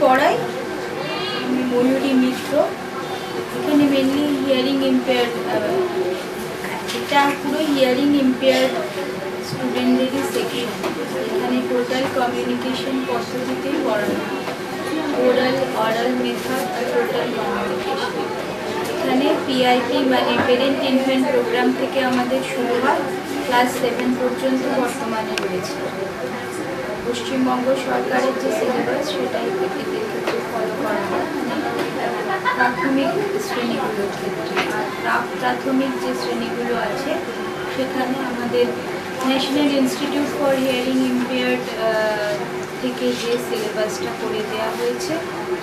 পড়াই, আমি ময়ূরী মিত্র। এখানে মেনলি হিয়ারিং ইম্পেয়ার্ড, এটা পুরো হিয়ারিং ইম্পেয়ার্ড স্টুডেন্টদেরই সেকশন। এখানে টোটাল কমিউনিকেশন পদ্ধতিতেই পড়ানো হয়, ওরাল, অরাল মেথড আর টোটাল কমিউনিকেশন। এখানে পিআইপি মানে পেরেন্ট ইনফ্যান্ট প্রোগ্রাম থেকে আমাদের শুরু হয়, ক্লাস 7 পর্যন্ত বর্তমানে রয়েছে। পশ্চিমবঙ্গ সরকারের যে সিলেবাস সেটাই এদের ক্ষেত্রে ফলো করা হয়, প্রাথমিক শ্রেণীগুলোর ক্ষেত্রে। আর প্রাথমিক যে শ্রেণীগুলো আছে সেখানে আমাদের national institute for hearing impaired থেকে যে সিলেবাসটা করে দেওয়া হয়েছে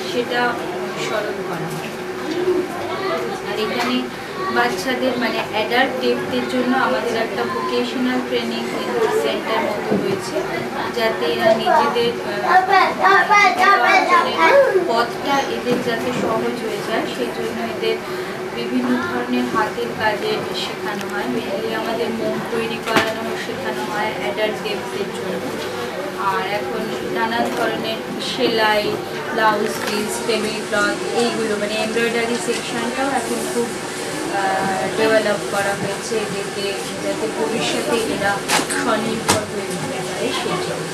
সেটা অনুসরণ করা হয়। আর এখানে বাচ্চাদের মানে অ্যাডাল্ট ডেপদের জন্য আমাদের একটা ভোকেশনাল ট্রেনিং সেন্টার মতো রয়েছে, যাতে এরা নিজেদের পথটা এদের যাতে সহজ হয়ে যায়, সেই জন্য এদের বিভিন্ন ধরনের হাতের কাজে শেখানো হয়। মেনলি আমাদের মোম তৈরি করানো শেখানো হয় অ্যাডাল্ট ডেপদের জন্য। আর এখন নানান ধরনের সেলাই, ব্লাউজ পিস, টেবিল ক্লথ, এইগুলো মানে এমব্রয়ডারি সেকশনটাও এখন খুব ডেভেলপ করা হয়েছে এদেরকে, যাতে ভবিষ্যতে এরা স্বনির্ভর হয়ে উঠতে পারে সেই জন্য।